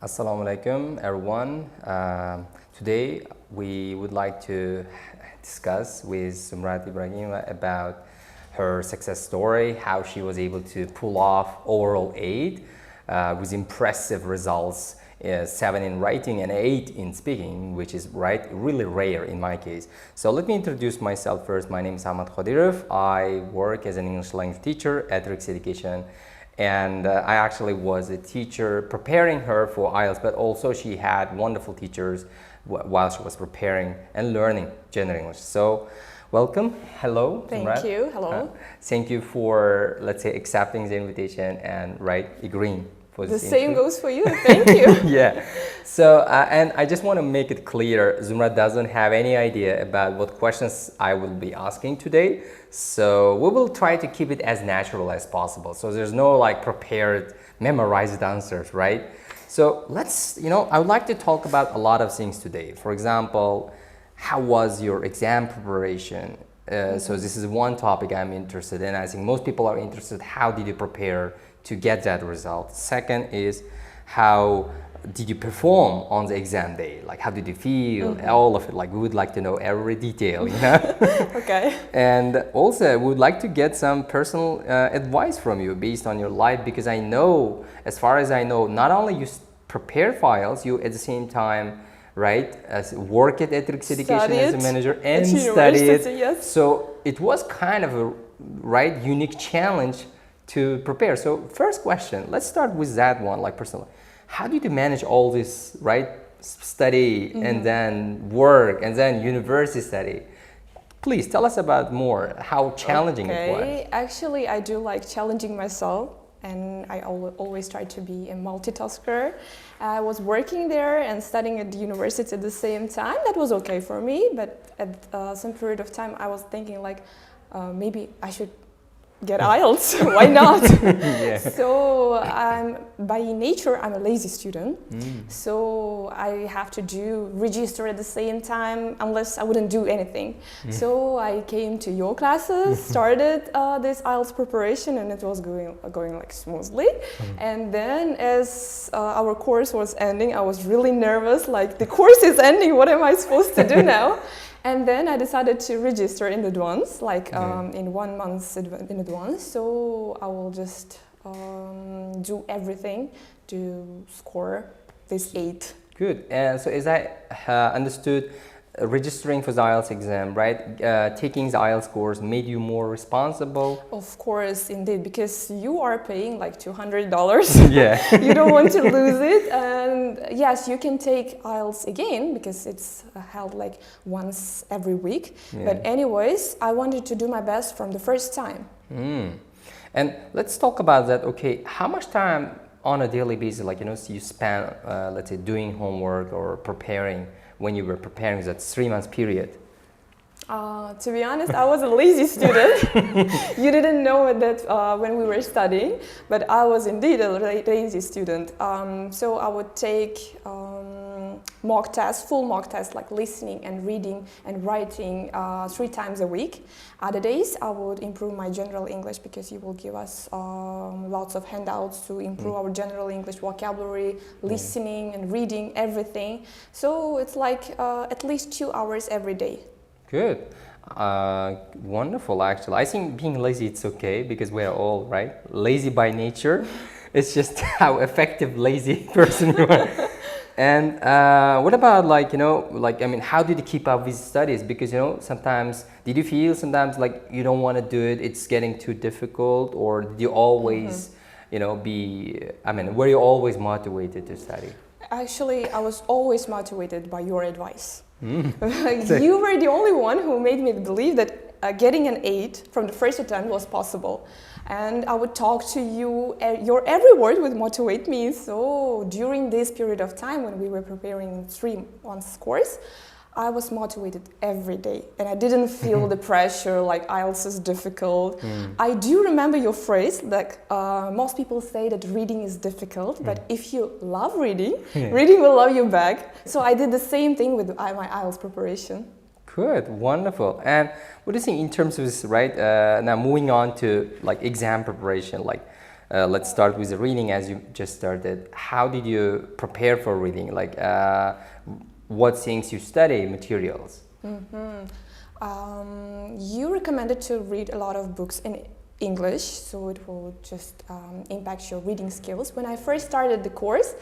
Assalamu alaikum, everyone. Today we would like to discuss with Zumrad about her success story, how she was able to pull off overall 8 with impressive results, 7 in writing and 8 in speaking, which is really rare in my case. So let me introduce myself first. My name is Ahmad Khadirov. I work as an English language teacher at Rick's Education. And I actually was a teacher preparing her for IELTS, but also she had wonderful teachers while she was preparing and learning general English. So welcome. Hello. Thank Zumrad. you. Hello. Thank you for, let's say, accepting the invitation and agreeing for this The same interview. goes for you. Thank you. Yeah. So, and I just want to make it clear, Zumrad doesn't have any idea about what questions I will be asking today. So we will try to keep it as natural as possible. So there's no like prepared, memorized answers, right? So let's, I would like to talk about a lot of things today. For example, how was your exam preparation? So this is one topic I'm interested in. I think most people are interested, how did you prepare to get that result? Second is, how did you perform on the exam day? Like, how did you feel? All of it. Like, we would like to know every detail, Okay. And also, we would like to get some personal advice from you based on your life, because I know, as far as I know, not only you prepare files, you at the same time, as work at Rick's Education as a manager and study it. Yes. So it was kind of a unique challenge to prepare. So first question, let's start with that one, like personally. How did you manage all this, study and then work and then university study? Please tell us about more, how challenging it was. Actually, I do like challenging myself, and I always try to be a multitasker. I was working there and studying at the university at the same time. That was okay for me, but at some period of time I was thinking maybe I should get IELTS. Why not? Yeah. So by nature I'm a lazy student, so I have to register at the same time, unless I wouldn't do anything. So I came to your classes, started this IELTS preparation, and it was going like smoothly. And then as our course was ending, I was really nervous, like the course is ending, what am I supposed to do now? And then I decided to register in advance, in 1 month in advance. So I will just do everything to score this 8. Good. And so as I understood, registering for the IELTS exam, taking the IELTS course made you more responsible? Of course, indeed, because you are paying like $200. Yeah. You don't want to lose it. And yes, you can take IELTS again because it's held like once every week. Yeah. But anyways, I wanted to do my best from the first time. And let's talk about that. Okay, how much time on a daily basis, you spend, let's say, doing homework or preparing when you were preparing that 3 months period? To be honest, I was a lazy student. You didn't know that when we were studying, but I was indeed a lazy student. So I would take mock tests, full mock tests, like listening and reading and writing 3 times a week. Other days I would improve my general English, because you will give us lots of handouts to improve our general English vocabulary, listening and reading, everything. So it's like at least 2 hours every day. Good. Wonderful, actually. I think being lazy, it's okay, because we're all, lazy by nature. It's just how effective lazy person you are. And what about how did you keep up with studies? Because, sometimes, did you feel sometimes like you don't want to do it, it's getting too difficult, or did you always, were you always motivated to study? Actually, I was always motivated by your advice. You were the only one who made me believe that getting an 8 from the first attempt was possible. And I would talk to you, your every word would motivate me. So during this period of time when we were preparing 3 months course, I was motivated every day, and I didn't feel the pressure like IELTS is difficult. I do remember your phrase, most people say that reading is difficult, but if you love reading, reading will love you back. So I did the same thing with my IELTS preparation. Good, wonderful. And what do you think in terms of this, now moving on to exam preparation, let's start with the reading as you just started. How did you prepare for reading? Like, what things you study, materials? You recommended to read a lot of books in English, so it will just impact your reading skills. When I first started the course,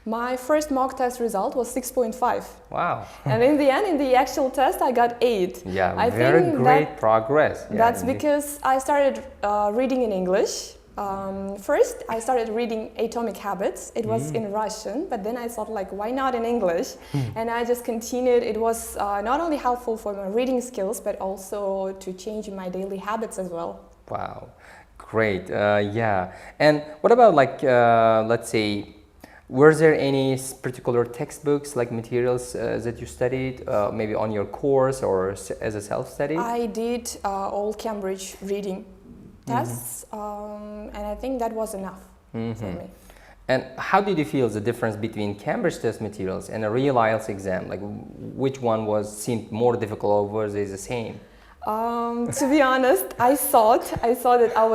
my first mock test result was 6.5. Wow. And in the end, in the actual test, I got 8. Yeah, I very think great progress. Yeah, that's because I started reading in English. First, I started reading Atomic Habits. It was in Russian, but then I thought, like, why not in English? And I just continued. It was not only helpful for my reading skills, but also to change my daily habits as well. Wow, great. Yeah. And what about, like, let's say, were there any particular textbooks, like materials that you studied, maybe on your course or as a self-study? I did all Cambridge reading tests, and I think that was enough for me. And how did you feel the difference between Cambridge test materials and a real IELTS exam? Like, which one seemed more difficult, or was they the same? To be honest, I thought that I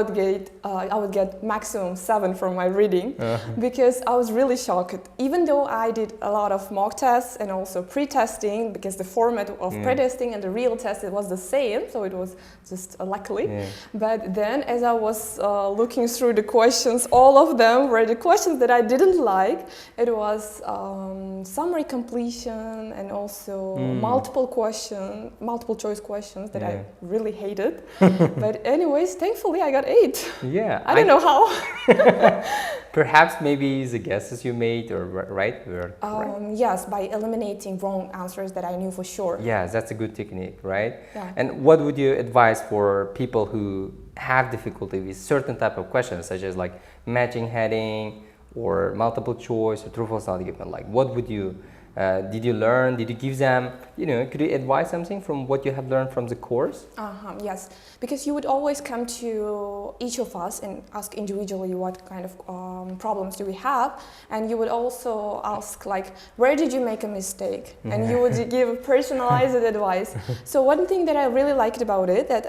would get maximum 7 from my reading, because I was really shocked. Even though I did a lot of mock tests and also pre-testing, because the format of pre-testing and the real test, it was the same, so it was just luckily. But then, as I was looking through the questions, all of them were the questions that I didn't like. It was summary completion and also multiple choice questions that I really hated. But anyways, thankfully I got 8. Yeah. I don't know how. Perhaps maybe the guesses you made, or right? Were right? Yes, by eliminating wrong answers that I knew for sure. Yeah, that's a good technique, right? Yeah. And what would you advise for people who have difficulty with certain type of questions, such as like matching heading or multiple choice or true false argument? Like, what would you did you learn? Did you give them, could you advise something from what you have learned from the course? Yes, because you would always come to each of us and ask individually what kind of problems do we have, and you would also ask, like, where did you make a mistake? And you would give personalized advice. So one thing that I really liked about it, that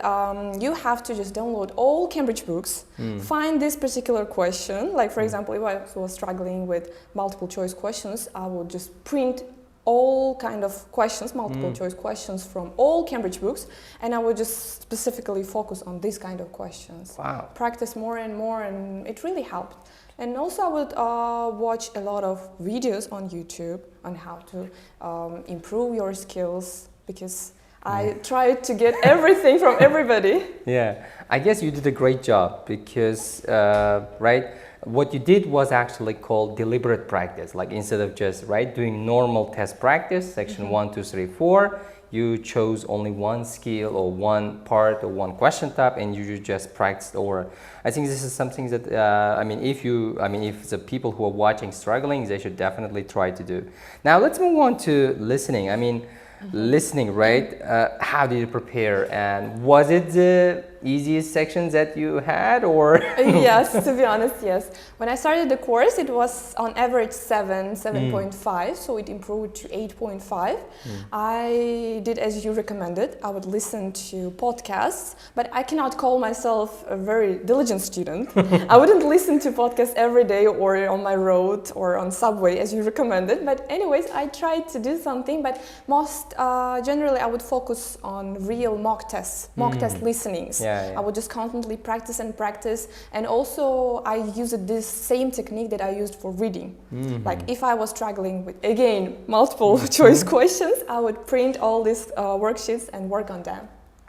you have to just download all Cambridge books, find this particular question, like for example, if I was struggling with multiple choice questions, I would just print all kind of questions, multiple choice questions from all Cambridge books, and I would just specifically focus on this kind of questions. Wow. Practice more and more, and it really helped. And also I would watch a lot of videos on YouTube on how to improve your skills, because I tried to get everything from everybody. Yeah, I guess you did a great job, because, right? What you did was actually called deliberate practice. Like, instead of just doing normal test practice, section 1, 2, 3, 4, you chose only one skill or one part or one question type, and you just practiced over. I think this is something that if the people who are watching struggling, they should definitely try to do. Now let's move on to listening. Listening, right? How did you prepare, and was it the easiest sections that you had, or? Yes, to be honest, yes. When I started the course, it was on average 7.5, so it improved to 8.5. I did as you recommended. I would listen to podcasts, but I cannot call myself a very diligent student. I wouldn't listen to podcasts every day or on my road or on subway as you recommended, but anyways, I tried to do something, but most generally I would focus on real mock tests, mock test listenings. I would just constantly practice, and also I used this same technique that I used for reading. Like, if I was struggling with, again, multiple choice questions, I would print all these worksheets and work on them.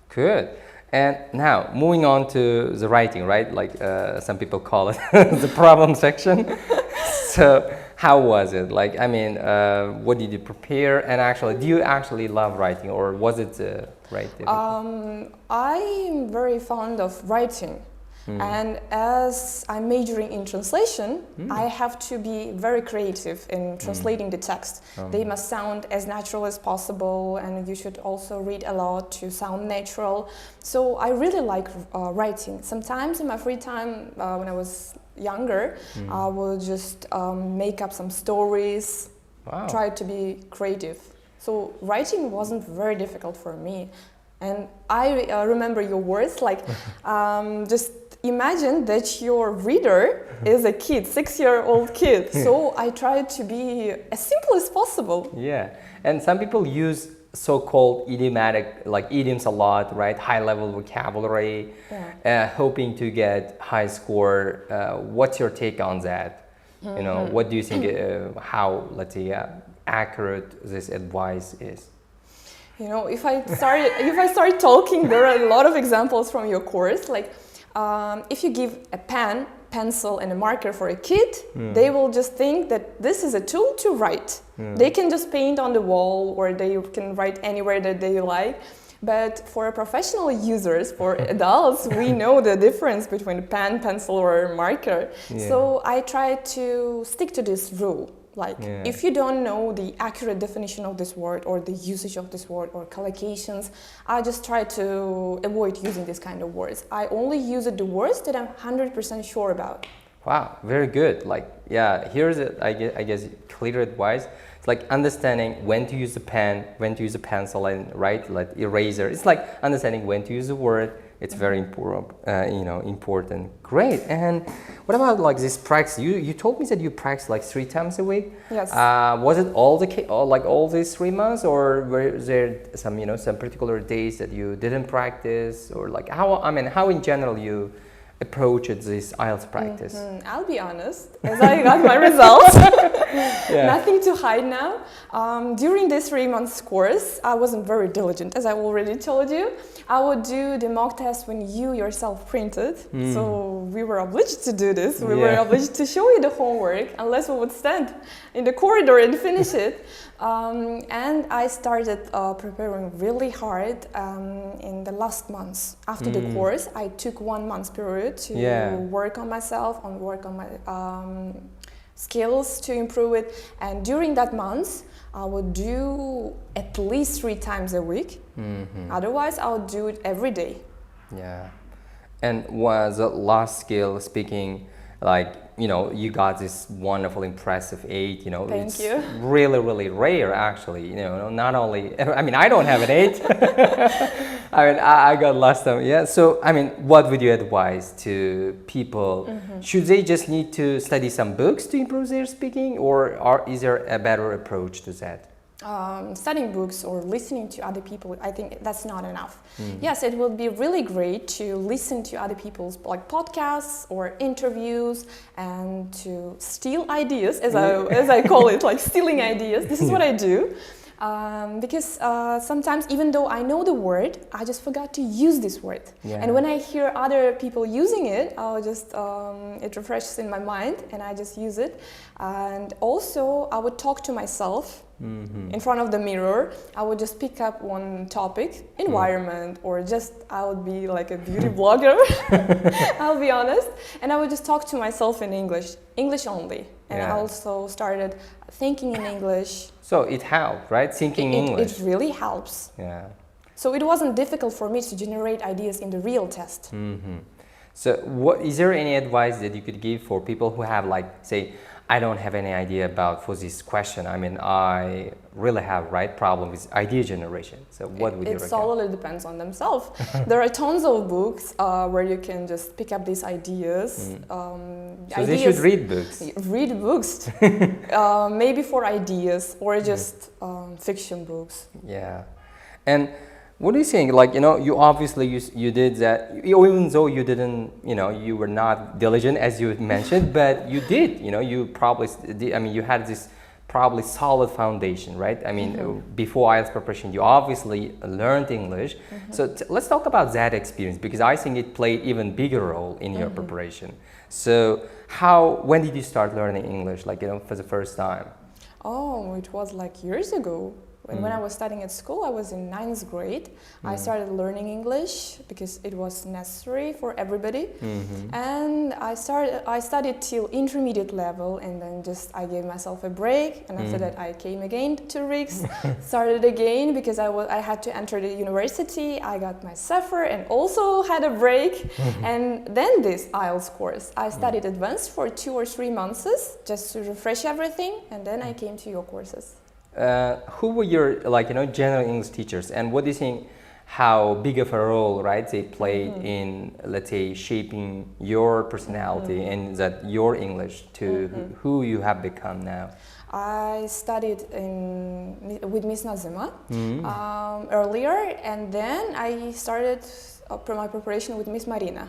Good. And now, moving on to the writing, right? Like, some people call it the problem section. So, how was it? Like, what did you prepare? And actually, do you actually love writing, or was it I'm very fond of writing. And as I'm majoring in translation, I have to be very creative in translating the text. They must sound as natural as possible, and you should also read a lot to sound natural. So I really like writing. Sometimes in my free time, when I was younger, I will just make up some stories, try to be creative. So writing wasn't very difficult for me. And I remember your words, like, just imagine that your reader is a kid, 6-year-old kid. So I tried to be as simple as possible. Yeah, and some people use so-called idiomatic, like idioms a lot, right? High-level vocabulary, hoping to get high score. What's your take on that? You know, what do you think? How, let's say, accurate this advice is? You know, if I start talking, there are a lot of examples from your course. Like, if you give a pen, pencil, and a marker for a kid, they will just think that this is a tool to write. They can just paint on the wall, or they can write anywhere that they like. But for professional users, for adults, we know the difference between a pen, pencil, or a marker. So I try to stick to this rule. Like, if you don't know the accurate definition of this word or the usage of this word or collocations, I just try to avoid using this kind of words. I only use the words that I'm 100% sure about. Wow, very good. Like, yeah, here's I guess clear advice. It's like understanding when to use the pen, when to use a pencil, and right, like eraser. It's like understanding when to use a word. It's very important, important. Great. And what about like this practice? You told me that you practice like 3 times a week. Yes. Was it all these 3 months, or were there some some particular days that you didn't practice, or like how in general you approach this IELTS practice? I'll be honest, as I got my results, nothing to hide now. During this 3 months course, I wasn't very diligent, as I already told you. I would do the mock test when you yourself printed. So we were obliged to do this. We were obliged to show you the homework, unless we would stand in the corridor and finish it. And I started preparing really hard in the last months. After the course, I took 1 month period to work on myself, work on my skills to improve it. And during that month, I would do at least 3 times a week. Otherwise, I would do it every day. Yeah. And was the last skill speaking, like, you got this wonderful, impressive 8, Thank you. Really, really rare, actually, not only, I mean, I don't have an 8. I mean, I got last time, So, I mean, what would you advise to people? Should they just need to study some books to improve their speaking, or is there a better approach to that? Studying books or listening to other people, I think that's not enough. Yes, it would be really great to listen to other people's like podcasts or interviews and to steal ideas, as I call it, like stealing ideas. This is what I do. Because sometimes, even though I know the word, I just forgot to use this word. And when I hear other people using it, I'll just it refreshes in my mind, and I just use it. And also, I would talk to myself in front of the mirror. I would just pick up one topic, environment, or just I would be like a beauty blogger. I'll be honest, and I would just talk to myself in English only. And I also started thinking in English. So it helped, right? Thinking English. It really helps. Yeah. So it wasn't difficult for me to generate ideas in the real test. So is there any advice that you could give for people who have, like, say, I don't have any idea for this question. I mean, I really have problem with idea generation. So what would you recommend? It solely depends on themselves. There are tons of books where you can just pick up these ideas. So they should read books. Read books, maybe for ideas, or just fiction books. Yeah, and what do you think? Like, you obviously you did that, even though you didn't, you were not diligent, as you mentioned, but you did, you probably did. I mean, you had this probably solid foundation, right? I mean, before IELTS preparation, you obviously learned English. So let's talk about that experience, because I think it played even bigger role in your preparation. So when did you start learning English, like, for the first time? Oh, it was like years ago. When I was studying at school, I was in 9th grade. I started learning English because it was necessary for everybody. And I studied till intermediate level, and then I gave myself a break. And after that, I came again to 2 weeks, started again because I had to enter the university. I got my SEFR and also had a break. And then this IELTS course, I studied advanced for 2 or 3 months just to refresh everything. And then I came to your courses. Who were your, general English teachers, and what do you think how big of a role, right, they played in, let's say, shaping your personality and that your English to who you have become now? I studied with Miss Nazima earlier, and then I started my preparation with Miss Marina.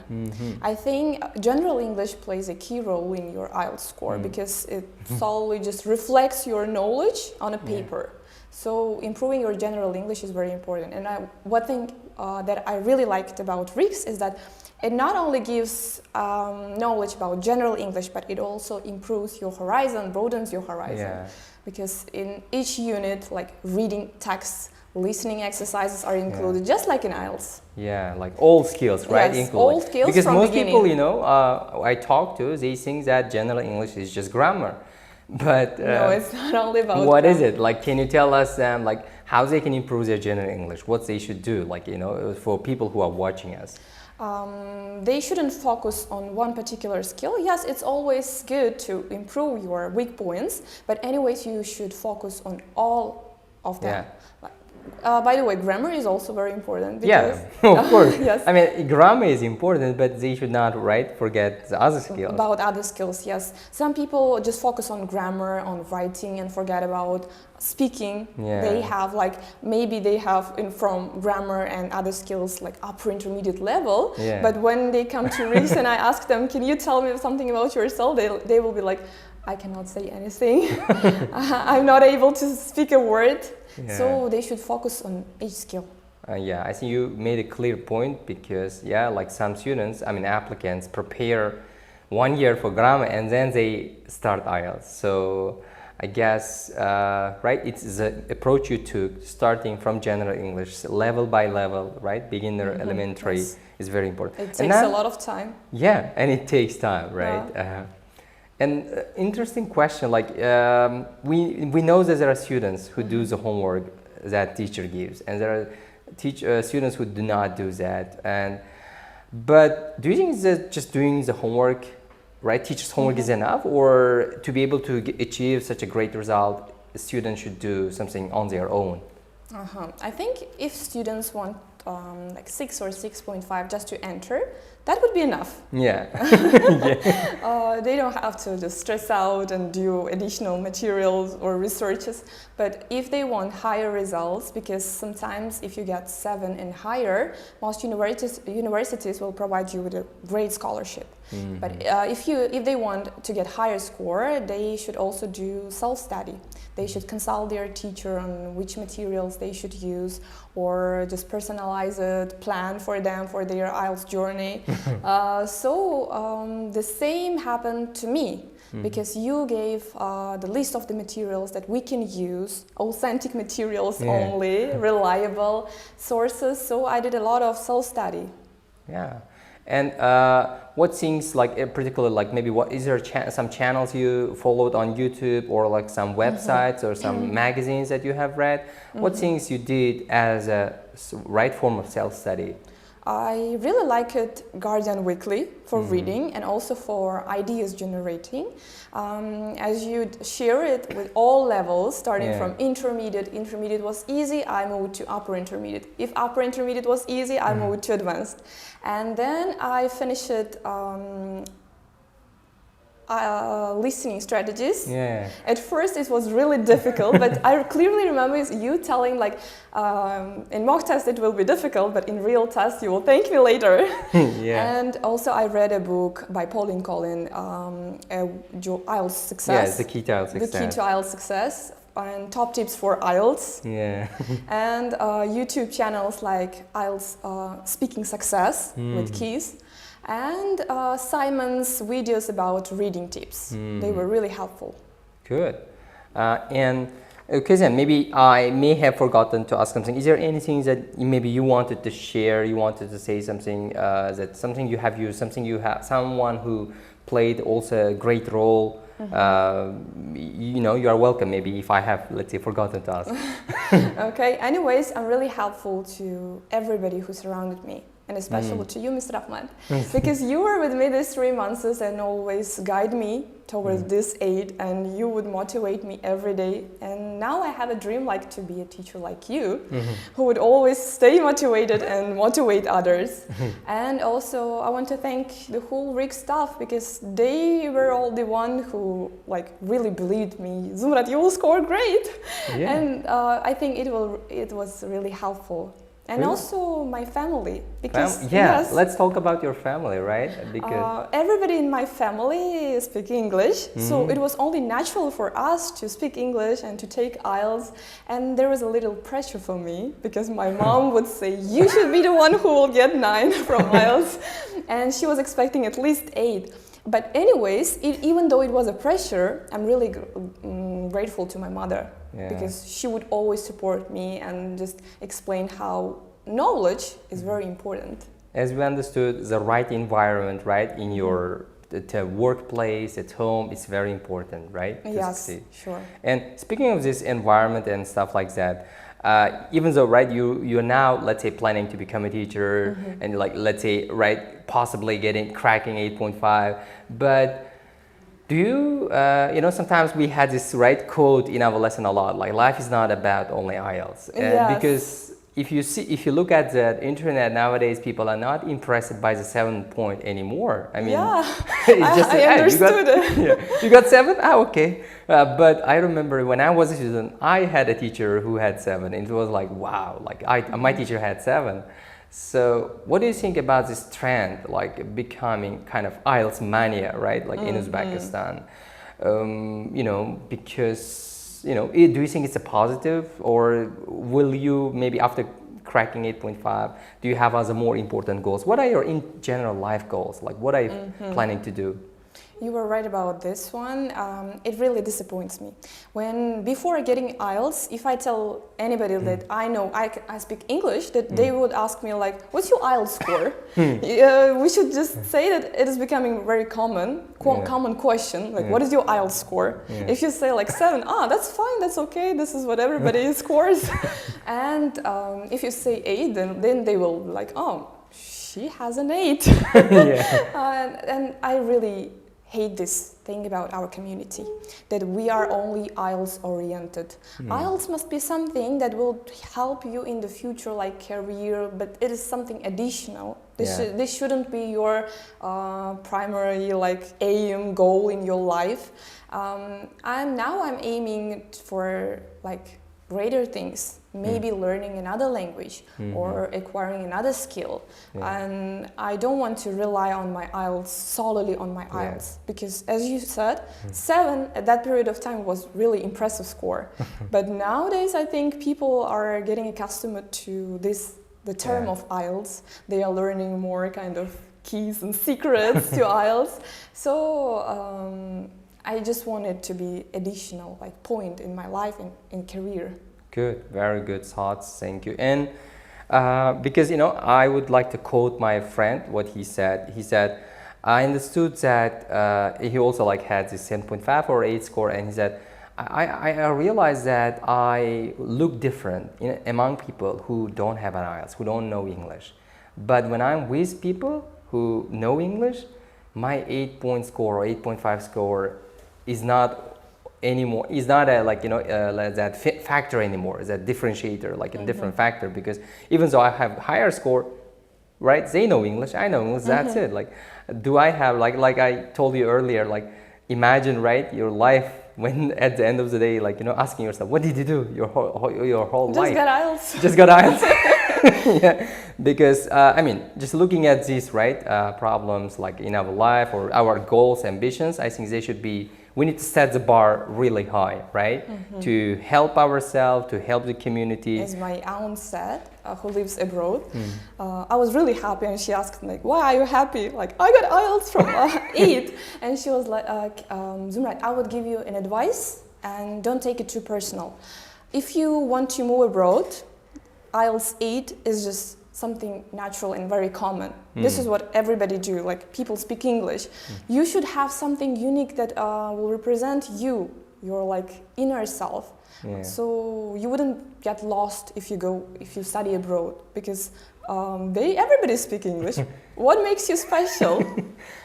I think general English plays a key role in your IELTS score because it solely just reflects your knowledge on a paper. So improving your general English is very important. And one thing that I really liked about RICS is that it not only gives knowledge about general English, but it also improves your horizon, broadens your horizon. Because in each unit, like reading texts, listening exercises are included, just like in IELTS. Yeah, like all skills, right? Yes, all skills because from most beginning. people, you know, I talk to, they think that general English is just grammar. But no, it's not only about what grammar. is it? Like, can you tell us like how they can improve their general English? What they should do, like, you know, for people who are watching us? They shouldn't focus on one particular skill. Yes, it's always good to improve your weak points, but anyways, you should focus on all of them. By the way, grammar is also very important. Because, of course. Yes. I mean, grammar is important, but they should not, right, forget the other skills. About other skills, yes. Some people just focus on grammar, on writing, and forget about speaking. They have maybe they have from grammar and other skills like upper intermediate level. But when they come to RICS and I ask them, can you tell me something about yourself? They will be like, I cannot say anything. I'm not able to speak a word. So they should focus on each skill. I think you made a clear point because, like some students, I mean applicants, prepare 1 year for grammar and then they start IELTS. So I guess, right, it's the approach you took, starting from general English, level by level, right, beginner, elementary, is very important. It takes a lot of time. Yeah, and it takes time, right? And interesting question, like we know that there are students who do the homework that teacher gives, and there are students who do not do that. But do you think that just doing the homework, right, teacher's homework is enough, or to be able to achieve such a great result, a student should do something on their own? I think if students want like 6 or 6.5 just to enter, that would be enough. They don't have to just stress out and do additional materials or researches. But if they want higher results, because sometimes if you get 7 and higher, most universities will provide you with a great scholarship. But if they want to get higher score, they should also do self-study. They should consult their teacher on which materials they should use, or just personalize it, plan for them for their IELTS journey. The same happened to me, because you gave the list of the materials that we can use, authentic materials only, reliable sources. So I did a lot of self-study. And what things, like particular, like maybe what is there some channels you followed on YouTube, or like some websites or some magazines that you have read? What things you did as a right form of self-study? I really like it Guardian Weekly for reading and also for ideas generating. As you share it with all levels, starting from intermediate was easy, I moved to upper intermediate. If upper intermediate was easy, I moved to advanced. And then I finished it listening strategies. At first it was really difficult, but I clearly remember you telling like in mock test it will be difficult, but in real test you will thank me later. And also I read a book by Pauline Collin, IELTS Success. The Key to IELTS Success. The Key to IELTS Success and top tips for IELTS. And YouTube channels like IELTS Speaking Success with keys. And Simon's videos about reading tips. They were really helpful. Good. And okay, then maybe I may have forgotten to ask something. Is there anything that maybe you wanted to share? You wanted to say something that something you have used, something you have, someone who played also a great role. You know, you are welcome. Maybe if I have, let's say, forgotten to ask. Okay. Anyways, I'm really helpful to everybody who surrounded me. and especially to you, Mr. Ahmad, because you were with me these 3 months and always guide me towards this aid, and you would motivate me every day. And now I have a dream like to be a teacher like you, who would always stay motivated and motivate others. And also I want to thank the whole RIG staff, because they were all the one who like really believed me. Zumrad, you will score great. Yeah. And I think it was really helpful. And really? Also my family, because yes, let's talk about your family, right? Because everybody in my family speaks English, so it was only natural for us to speak English and to take IELTS. And there was a little pressure for me, because my mom would say, you should be the one who will get 9 from IELTS, and she was expecting at least 8. But anyways, even though it was a pressure, I'm really grateful to my mother. Yeah. Because she would always support me and just explain how knowledge is very important. As we understood, the right environment, right, in your workplace, at home, it's very important, right? Yes, sure. And speaking of this environment and stuff like that, even though, right, you're now, let's say, planning to become a teacher and like, let's say, right, possibly cracking 8.5, but do you, you know, sometimes we had this right quote in our lesson a lot, like life is not about only IELTS. Yes. Because if you look at the internet nowadays, people are not impressed by the 7 point anymore. I mean, it's just, I understood it. You got 7? Ah, okay. But I remember when I was a student, I had a teacher who had 7. And it was like, wow, like my teacher had 7. So what do you think about this trend, like becoming kind of IELTS mania, right? Like in Uzbekistan, you know, because, you know, do you think it's a positive, or will you maybe after cracking 8.5, do you have other more important goals? What are your in general life goals? Like what are you planning to do? You were right about this one. It really disappoints me. Before getting IELTS, if I tell anybody that I know I speak English, that they would ask me like, what's your IELTS score? We should just say that it is becoming very common question, like what is your IELTS score? If you say like 7, that's fine, that's okay, this is what everybody scores. And if you say 8, then they will be like, oh, she has an 8. And I really hate this thing about our community, that we are only IELTS oriented. IELTS must be something that will help you in the future, like career, but it is something additional. This shouldn't be your primary like aim, goal in your life. I'm aiming for like greater things, maybe learning another language or acquiring another skill. And I don't want to rely on my IELTS, solely on my IELTS, because as you said, 7 at that period of time was really impressive score. But nowadays I think people are getting accustomed to the term of IELTS. They are learning more kind of keys and secrets to IELTS. So I just wanted to be additional like point in my life and career. Good, very good thoughts, thank you. And because, you know, I would like to quote my friend, what he said. He said, I understood that he also like had this 10.5 or 8 score, and he said, I realized that I look different among people who don't have an IELTS, who don't know English. But when I'm with people who know English, my 8-point score or 8.5 score is not anymore, is not a like, you know, that factor anymore, is a differentiator, like a different factor, because even though I have higher score, right, they know English, I know English, that's it. Like, do I have, like I told you earlier, like imagine, right, your life when at the end of the day, like, you know, asking yourself, what did you do your whole life? Just got IELTS. Just got IELTS. Yeah, because I mean, just looking at these, right, problems like in our life or our goals, ambitions, I think they should be, we need to set the bar really high, right? To help ourselves, to help the community. As my aunt said, who lives abroad, I was really happy, and she asked me, like, why are you happy? Like, I got IELTS from 8. And she was like, Zumrad, I would give you an advice, and don't take it too personal. If you want to move abroad, IELTS 8 is just something natural and very common. This is what everybody do, like people speak English. You should have something unique that will represent you, your like inner self. So you wouldn't get lost if you study abroad, because everybody speaks English. What makes you special?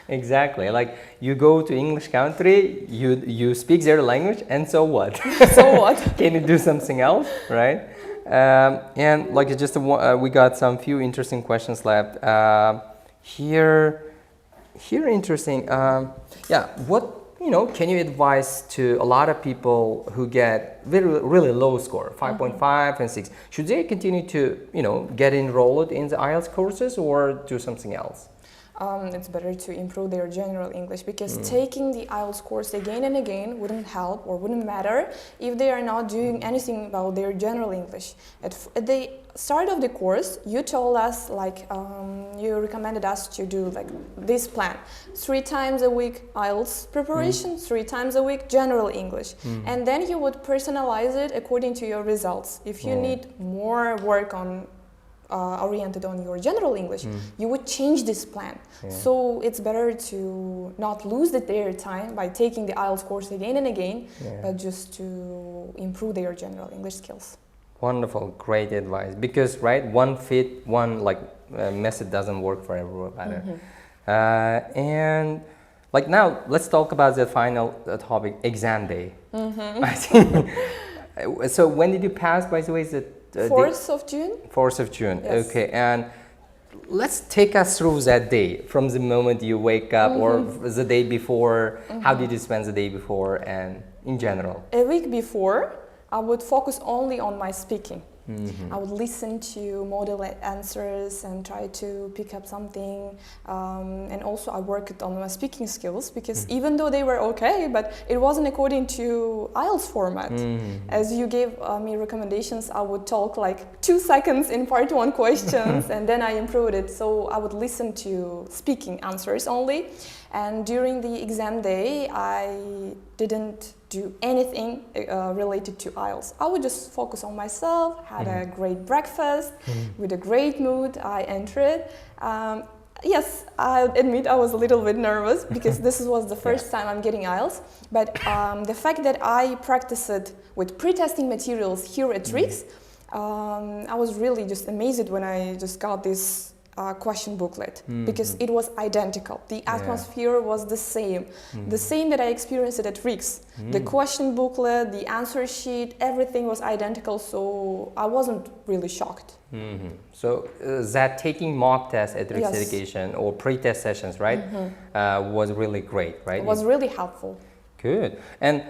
Exactly. Like you go to English country, you speak their language, and so what? So what? Can you do something else, right? And like just we got some few interesting questions left. Here interesting. Yeah, what can you advise to a lot of people who get really low score, 5.5 and 6? Should they continue to get enrolled in the IELTS courses or do something else? It's better to improve their general English, because taking the IELTS course again and again wouldn't help or wouldn't matter if they are not doing anything about their general English. At the start of the course, you told us, like, you recommended us to do like this plan: 3 times a week IELTS preparation, 3 times a week general English, and then you would personalize it according to your results. If you need more work on oriented on your general English, you would change this plan. So it's better to not lose their time by taking the IELTS course again and again, but just to improve their general English skills. Wonderful, great advice. Because one method doesn't work for everybody. And like now, let's talk about the final topic, exam day. I think. So when did you pass? By the way, is it 4th of June? 4th of June, yes. Okay. And let's take us through that day, from the moment you wake up or the day before. How did you spend the day before and in general? A week before, I would focus only on my speaking. I would listen to model answers and try to pick up something, and also I worked on my speaking skills, because even though they were okay, but it wasn't according to IELTS format. As you gave me recommendations, I would talk like 2 seconds in part 1 questions and then I improved it. So I would listen to speaking answers only, and during the exam day I didn't do anything related to IELTS. I would just focus on myself, had a great breakfast, with a great mood I entered. Yes, I admit I was a little bit nervous, because this was the first time I'm getting IELTS, but the fact that I practiced it with pretesting materials here at RIX, I was really just amazed when I just got this question booklet, because it was identical. The atmosphere was the same that I experienced it at RIX. The question booklet, the answer sheet, everything was identical, so I wasn't really shocked. So that taking mock tests at RIX Education or pre-test sessions, right, was really great, right? It was really helpful. Good. And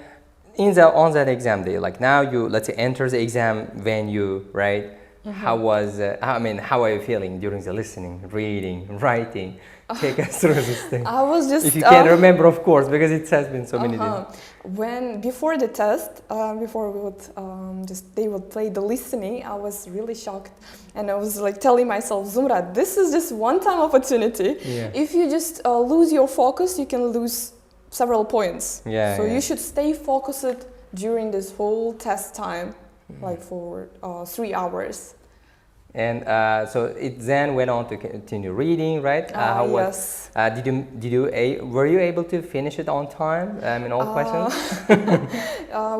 on that exam day, like now you, let's say, enter the exam venue, right? How are you feeling during the listening, reading, writing? Take us through this thing. I was just... If you can remember, of course, because it has been so many days. Before the test, before we would they would play the listening, I was really shocked. And I was like telling myself, Zumrad, this is just one-time opportunity. If you just lose your focus, you can lose several points. You should stay focused during this whole test time. Like for 3 hours. And so it then went on to continue reading, right? Yes. Were you able to finish it on time? In all questions?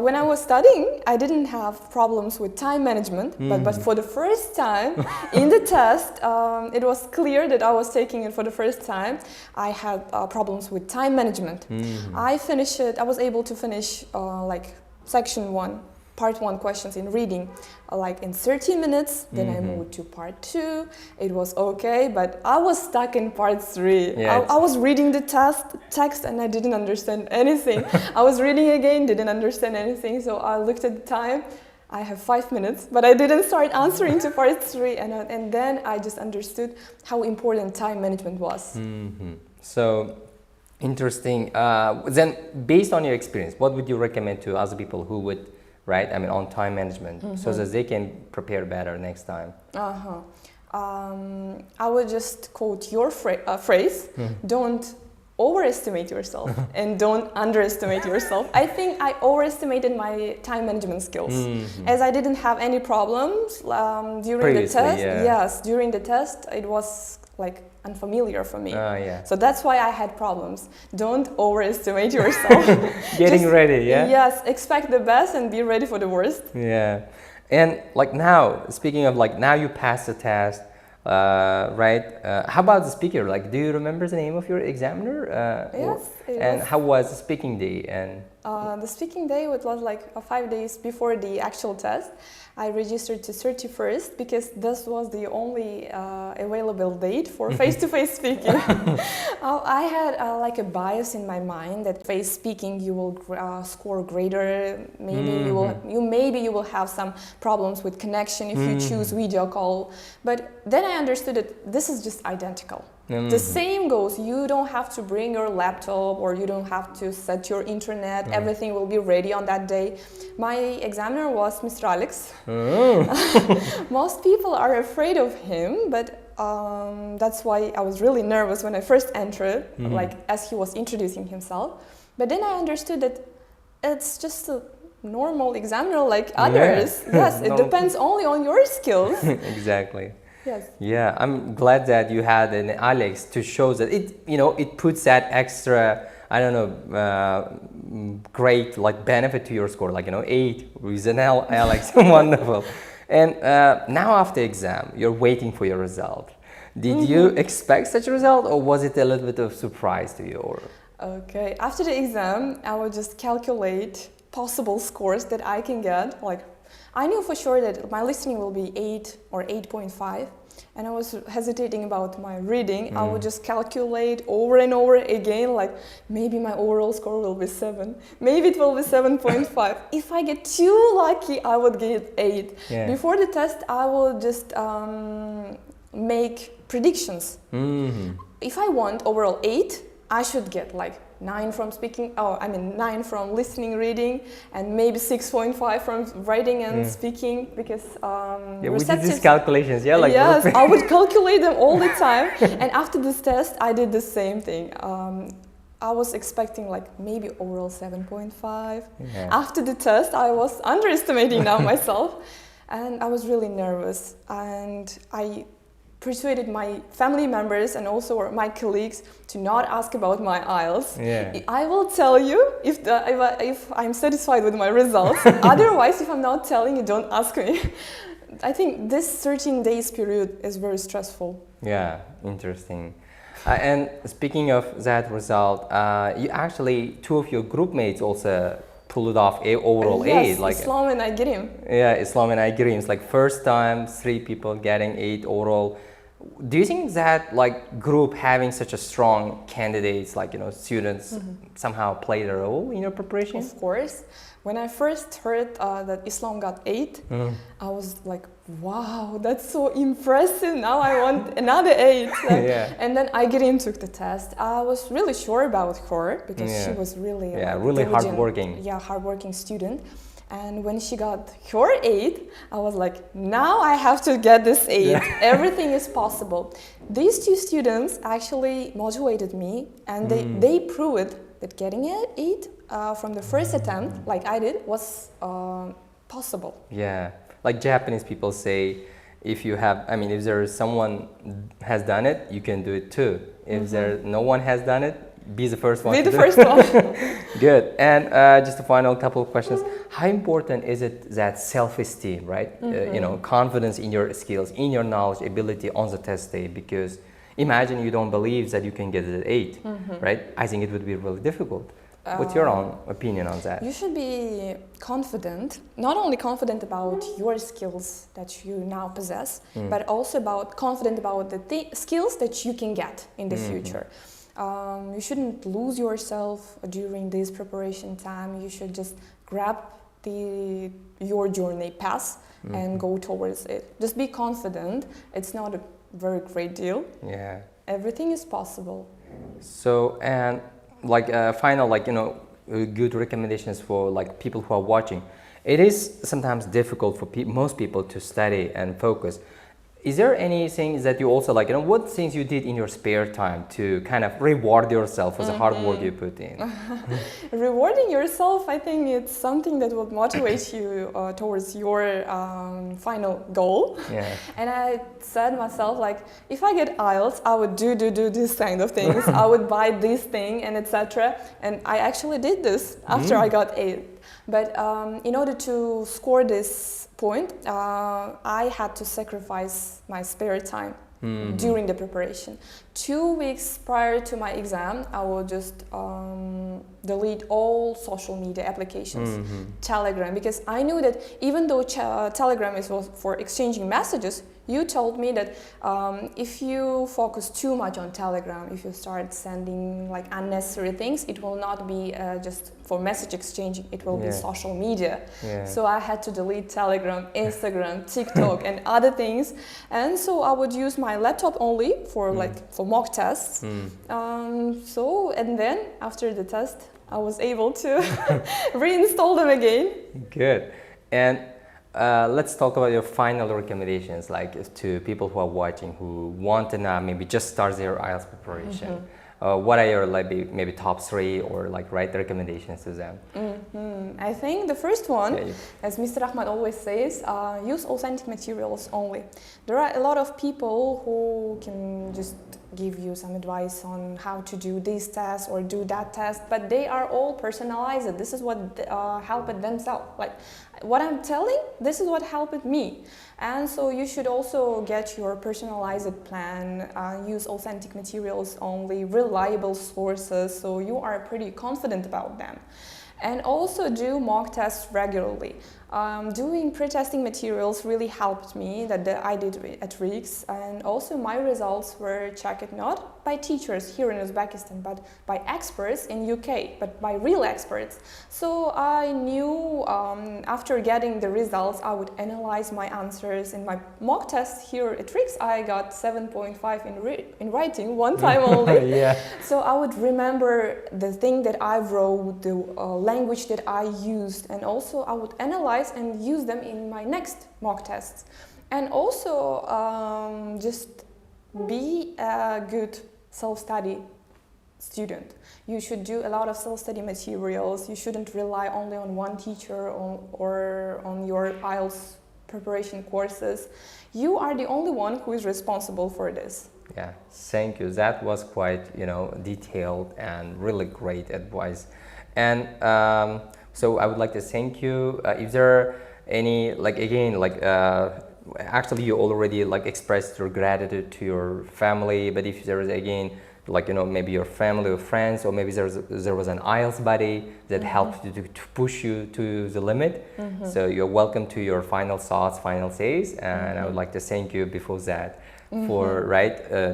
When I was studying, I didn't have problems with time management, but for the first time in the test, it was clear that I was taking it for the first time. I had problems with time management. I was able to finish like section 1. Part 1 questions in reading, like in 13 minutes, then I moved to part 2, it was okay, but I was stuck in part 3. I was reading the text and I didn't understand anything. I was reading again, didn't understand anything, so I looked at the time, I have 5 minutes, but I didn't start answering to part 3, and then I just understood how important time management was. So, interesting. Then, based on your experience, what would you recommend to other people who would on time management, so that they can prepare better next time? I would just quote your phrase, don't overestimate yourself and don't underestimate yourself. I think I overestimated my time management skills, as I didn't have any problems during the test. Yes, during the test it was like unfamiliar for me. So that's why I had problems. Don't overestimate yourself. Getting ready, Yes, expect the best and be ready for the worst. And like now, speaking of like now you passed the test, right? How about the speaker? Like, do you remember the name of your examiner? Yes. And how was the speaking day? And the speaking day, it was like 5 days before the actual test. I registered to 31st because this was the only available date for face-to-face speaking. I had like a bias in my mind that face speaking you will score greater. Maybe you will have some problems with connection if you choose video call. But then I understood that this is just identical. The same goes, you don't have to bring your laptop or you don't have to set your internet, everything will be ready on that day. My examiner was Mr. Alex. Most people are afraid of him, but that's why I was really nervous when I first entered, like as he was introducing himself. But then I understood that it's just a normal examiner like others. Yes, it depends only on your skills. Exactly. Yes. Yeah, I'm glad that you had an Alex to show that it puts that extra, I don't know, great like benefit to your score, like 8 with an Alex. Wonderful. And now after exam, you're waiting for your result. Did you expect such a result, or was it a little bit of surprise to you? Or okay, after the exam, I would just calculate possible scores that I can get. Like, I knew for sure that my listening will be 8 or 8.5, and I was hesitating about my reading. I would just calculate over and over again, like maybe my overall score will be 7, maybe it will be 7.5. If I get too lucky, I would get 8. Yeah. Before the test, I will just make predictions. If I want overall 8, I should get like 9 from speaking, 9 from listening, reading, and maybe 6.5 from writing and speaking, because we did these calculations, like yes, I would calculate them all the time. And after this test, I did the same thing. I was expecting like maybe overall 7.5. Yeah. After the test, I was underestimating now myself, and I was really nervous. And I persuaded my family members and also my colleagues to not ask about my IELTS. Yeah. I will tell you if I'm satisfied with my results. Otherwise, if I'm not telling you, don't ask me. I think this 13 days period is very stressful. Yeah, interesting. And speaking of that result, you actually, 2 of your group mates also pulled off overall 8. Like Islam and Igirim. Yeah, Islam and Igirim. It's like first time 3 people getting 8 overall. Do you think that like group having such a strong candidates, like students, somehow played a role in your preparation? Of course. When I first heard that Islam got 8, I was like, wow, that's so impressive. Now I want another 8. And then Igirim took the test. I was really sure about her because she was really really hardworking. Yeah, hardworking student. And when she got her 8, I was like, now I have to get this 8. Everything is possible. These 2 students actually motivated me, and they proved that getting an 8 from the first attempt, like I did, was possible. Yeah, like Japanese people say, if you have, if there is someone has done it, you can do it too. If no one has done it, be the first one. Be the first one. Good. And just a final couple of questions. How important is it that self-esteem, right? Confidence in your skills, in your knowledge, ability on the test day? Because imagine you don't believe that you can get an 8, right? I think it would be really difficult. What's your own opinion on that? You should be confident, not only confident about your skills that you now possess, but also confident about the skills that you can get in the future. You shouldn't lose yourself during this preparation time. You should just grab your journey path and go towards it. Just be confident. It's not a very great deal. Yeah. Everything is possible. So, and like final, good recommendations for like people who are watching. It is sometimes difficult for most people to study and focus. Is there anything that you also like, what things you did in your spare time to kind of reward yourself for the hard work you put in? Rewarding yourself, I think it's something that will motivate you towards your final goal. Yeah. And I said myself, like, if I get IELTS, I would do this kind of things. I would buy this thing and etc. And I actually did this after I got 8. But in order to score this point, I had to sacrifice my spare time. during the preparation. 2 weeks prior to my exam, I will just delete all social media applications, Telegram, because I knew that even though Telegram is for exchanging messages, you told me that if you focus too much on Telegram, if you start sending like unnecessary things, it will not be just for message exchanging, it will be social media. So I had to delete Telegram, Instagram, TikTok and other things. And so I would use my laptop only for for mock tests. And then after the test, I was able to reinstall them again. Good. And let's talk about your final recommendations, like to people who are watching who want to now maybe just start their IELTS preparation. What are your maybe top 3 or recommendations to them? I think the first one, as Mr. Ahmad always says, use authentic materials only. There are a lot of people who can just give you some advice on how to do this test or do that test, but they are all personalized. This is what helped themselves. Like what I'm telling, this is what helped me. And so you should also get your personalized plan, use authentic materials only, reliable sources, so you are pretty confident about them. And also do mock tests regularly. Doing pretesting materials really helped me, that I did at RIGS, and also my results were checked not by teachers here in Uzbekistan, but by experts in UK, but by real experts. So I knew after getting the results, I would analyze my answers. In my mock test here at RIGS, I got 7.5 in writing, one time only. So I would remember the thing that I wrote, the language that I used, and also I would analyze and use them in my next mock tests. And also just be a good self-study student. You should do a lot of self-study materials. You shouldn't rely only on one teacher or on your IELTS preparation courses. You are the only one who is responsible for this. Yeah, thank you. That was quite, detailed and really great advice. And so I would like to thank you. If there are any, actually you already expressed your gratitude to your family, but if there is again, maybe your family or friends, or maybe there was an IELTS buddy that helped you to push you to the limit. So you're welcome to your final thoughts, final says, and I would like to thank you before that. For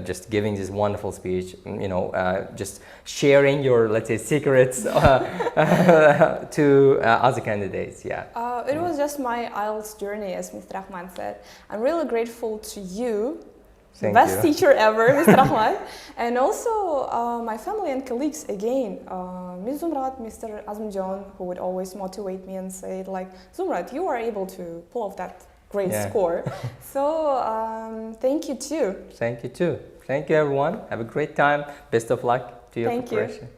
just giving this wonderful speech, just sharing your, let's say, secrets to other candidates. It was just my IELTS journey, as Mr. Ahmad said. I'm really grateful to you, the best teacher ever, Mr. Ahmad, and also my family and colleagues again, Ms. Zumrad, Mr. Azmjon, who would always motivate me and say, Zumrad, you are able to pull off that great score. So thank you too. Thank you too. Thank you everyone. Have a great time. Best of luck to your preparation.